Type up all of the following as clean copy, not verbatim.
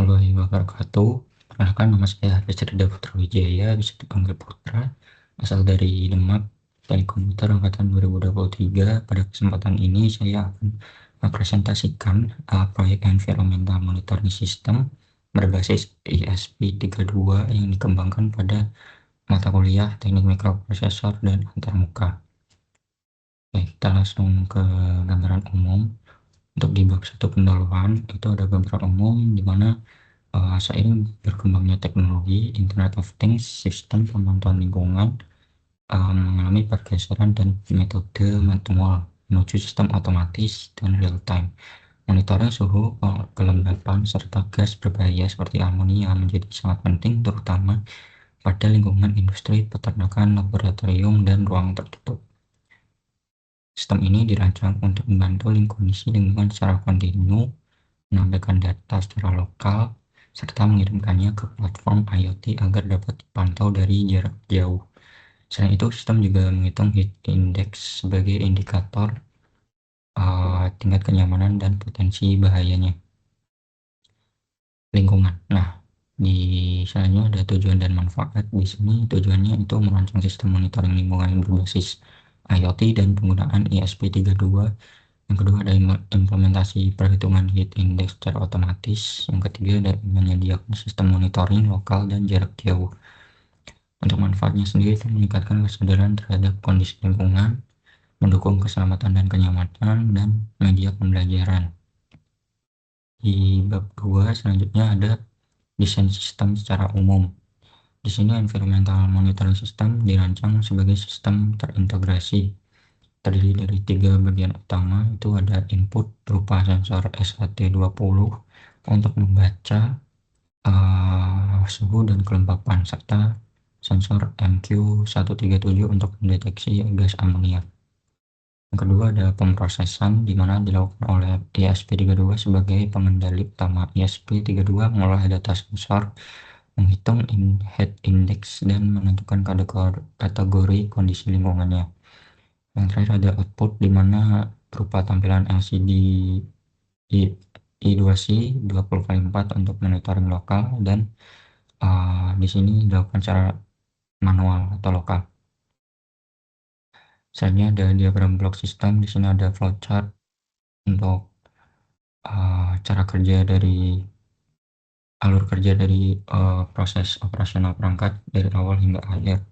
warahmatullahi wabarakatuh. Perkenalkan, nama saya Rizrida Putra Wijaya, bisa dipanggil Putra, asal dari Demak, Teknik Komputer Angkatan 2023. Pada kesempatan ini saya akan mempresentasikan proyek Environmental Monitoring System berbasis ESP32 yang dikembangkan pada mata kuliah Teknik Mikroprosesor dan Antarmuka. Oke, kita langsung ke gambaran umum. Untuk di bab 1 pendahuluan itu ada gambaran umum di mana seiring berkembangnya teknologi Internet of Things, sistem pemantauan lingkungan mengalami pergeseran dan metode manual menuju sistem otomatis dan real time. Monitoring suhu, kelembapan, serta gas berbahaya seperti amonia menjadi sangat penting, terutama pada lingkungan industri, peternakan, laboratorium, dan ruang tertutup. Sistem ini dirancang untuk membantu kondisi lingkungan secara kontinu, menampilkan data secara lokal, serta mengirimkannya ke platform IoT agar dapat dipantau dari jarak jauh. Selain itu, sistem juga menghitung heat index sebagai indikator tingkat kenyamanan dan potensi bahayanya lingkungan. Nah, di selanjutnya ada tujuan dan manfaat. Di sini tujuannya itu merancang sistem monitoring lingkungan berbasis IoT dan penggunaan ESP32. Yang kedua ada implementasi perhitungan heat index secara otomatis. Yang ketiga ada menyediakan sistem monitoring lokal dan jarak jauh. Untuk manfaatnya sendiri itu meningkatkan kesadaran terhadap kondisi lingkungan, mendukung keselamatan dan kenyamanan, dan media pembelajaran. Di bab 2 selanjutnya ada desain sistem secara umum. Di sini environmental monitoring system dirancang sebagai sistem terintegrasi. Terdiri dari 3 bagian utama, itu ada input berupa sensor SHT20 untuk membaca suhu dan kelembapan, serta sensor MQ137 untuk mendeteksi gas amonia. Yang kedua ada pemrosesan, di mana dilakukan oleh ESP32 sebagai pengendali utama. ESP32 mengolah data sensor, menghitung heat index, dan menentukan kategori kondisi lingkungannya. Yang terakhir ada output, di mana berupa tampilan LCD I2C 20x4 untuk monitoring lokal, dan di sini dilakukan secara manual atau lokal. Selanjutnya ada diagram blok sistem. Di sini ada flowchart untuk cara kerja dari alur kerja dari proses operasional perangkat dari awal hingga akhir.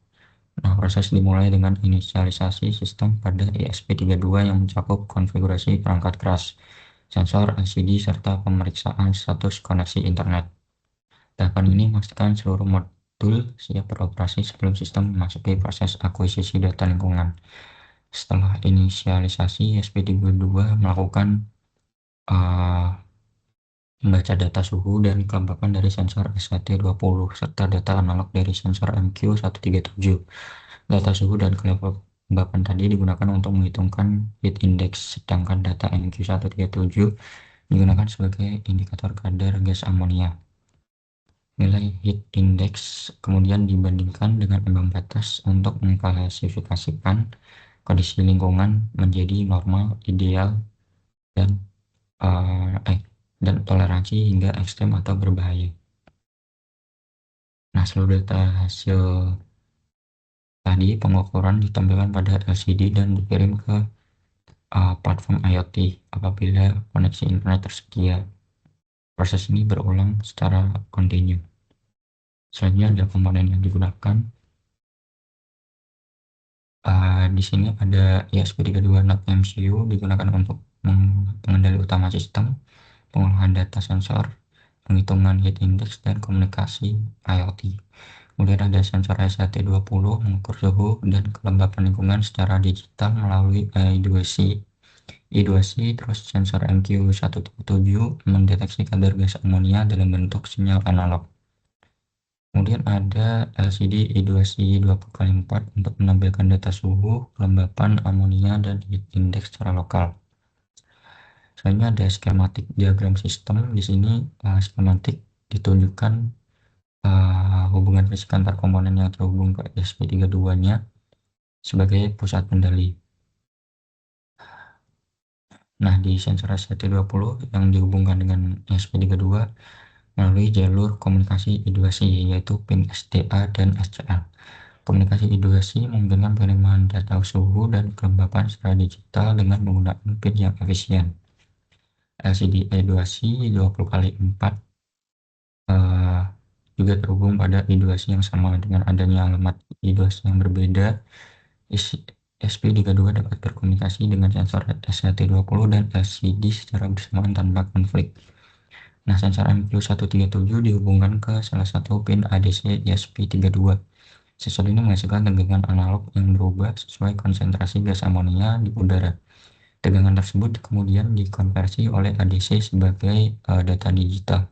Nah, proses dimulai dengan inisialisasi sistem pada ESP32 yang mencakup konfigurasi perangkat keras, sensor, LCD, serta pemeriksaan status koneksi internet. Tahapan ini memastikan seluruh modul siap beroperasi sebelum sistem memasuki proses akuisisi data lingkungan. Setelah inisialisasi, ESP32 melakukan membaca data suhu dan kelembapan dari sensor SHT20 serta data analog dari sensor MQ137. Data suhu dan kelembapan tadi digunakan untuk menghitungkan heat index, sedangkan data MQ137 digunakan sebagai indikator kadar gas amonia. Nilai heat index kemudian dibandingkan dengan ambang batas untuk mengklasifikasikan kondisi lingkungan menjadi normal, ideal, dan toleransi hingga ekstrem atau berbahaya. Nah, seluruh data hasil tadi pengukuran ditampilkan pada LCD dan dikirim ke platform IoT apabila koneksi internet tersedia. Proses ini berulang secara kontinu. Selanjutnya ada komponen yang digunakan. Di sini ada ESP32 Node MCU digunakan untuk pengendali utama sistem, pengolahan data sensor, penghitungan heat index, dan komunikasi IoT. Kemudian ada sensor SHT20 mengukur suhu dan kelembapan lingkungan secara digital melalui I2C, terus sensor MQ137 mendeteksi kadar gas amonia dalam bentuk sinyal analog. Kemudian ada LCD I2C 20x4 untuk menampilkan data suhu, kelembapan, amonia, dan heat index secara lokal. Selanjutnya ada skematik diagram sistem. Di sini skematik ditunjukkan hubungan fisik antar komponen yang terhubung ke ESP32-nya sebagai pusat kendali. Nah, di sensor SHT20 yang dihubungkan dengan ESP32 melalui jalur komunikasi I2C, yaitu PIN SDA dan SCL. Komunikasi I2C memungkinkan penerimaan data suhu dan kelembapan secara digital dengan menggunakan PIN yang efisien. LCD I2C 20x4 juga terhubung pada I2C yang sama. Dengan adanya alamat I2C yang berbeda, SP32 dapat berkomunikasi dengan sensor SHT20 dan LCD secara bersamaan tanpa konflik. Nah, sensor MQ137 dihubungkan ke salah satu pin ADC ESP32. Sensor ini menghasilkan tegangan analog yang berubah sesuai konsentrasi gas amonia di udara. Tegangan tersebut kemudian dikonversi oleh ADC sebagai data digital.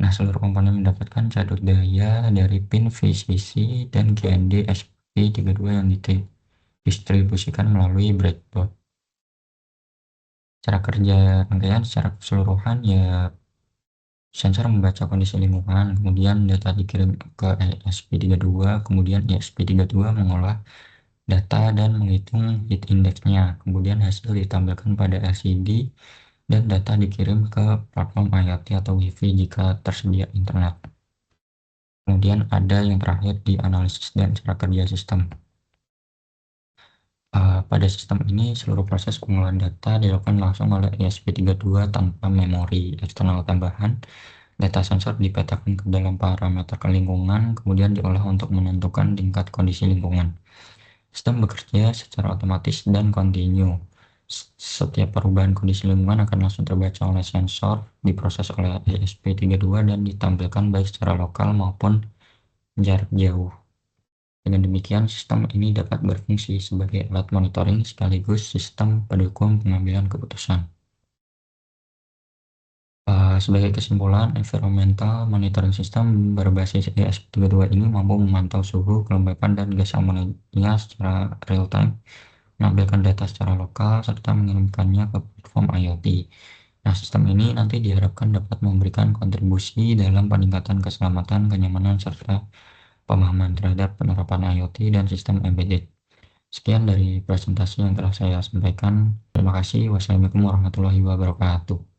Nah, seluruh komponen mendapatkan cadut daya dari pin VCC dan GND SP32 yang didistribusikan melalui breadboard. Cara kerja rangkaian secara keseluruhan ya, sensor membaca kondisi lingkungan, kemudian data dikirim ke ESP32, kemudian ESP32 mengolah data dan menghitung heat index-nya, kemudian hasil ditampilkan pada LCD dan data dikirim ke platform IoT atau Wi-Fi jika tersedia internet. Kemudian ada yang terakhir di analisis dan cara kerja sistem. Pada sistem ini, seluruh proses pengolahan data dilakukan langsung oleh ESP32 tanpa memori eksternal tambahan. Data sensor dipetakan ke dalam parameter lingkungan, kemudian diolah untuk menentukan tingkat kondisi lingkungan. Sistem bekerja secara otomatis dan kontinu. Setiap perubahan kondisi lingkungan akan langsung terbaca oleh sensor, diproses oleh ESP32 dan ditampilkan baik secara lokal maupun jarak jauh. Dengan demikian, sistem ini dapat berfungsi sebagai alat monitoring sekaligus sistem pendukung pengambilan keputusan. Sebagai kesimpulan, environmental monitoring system berbasis ESP32 ini mampu memantau suhu, kelembapan, dan gas amonia secara real-time, menampilkan data secara lokal, serta mengirimkannya ke platform IoT. Nah, sistem ini nanti diharapkan dapat memberikan kontribusi dalam peningkatan keselamatan, kenyamanan, serta pemahaman terhadap penerapan IoT dan sistem embedded. Sekian dari presentasi yang telah saya sampaikan. Terima kasih. Wassalamualaikum warahmatullahi wabarakatuh.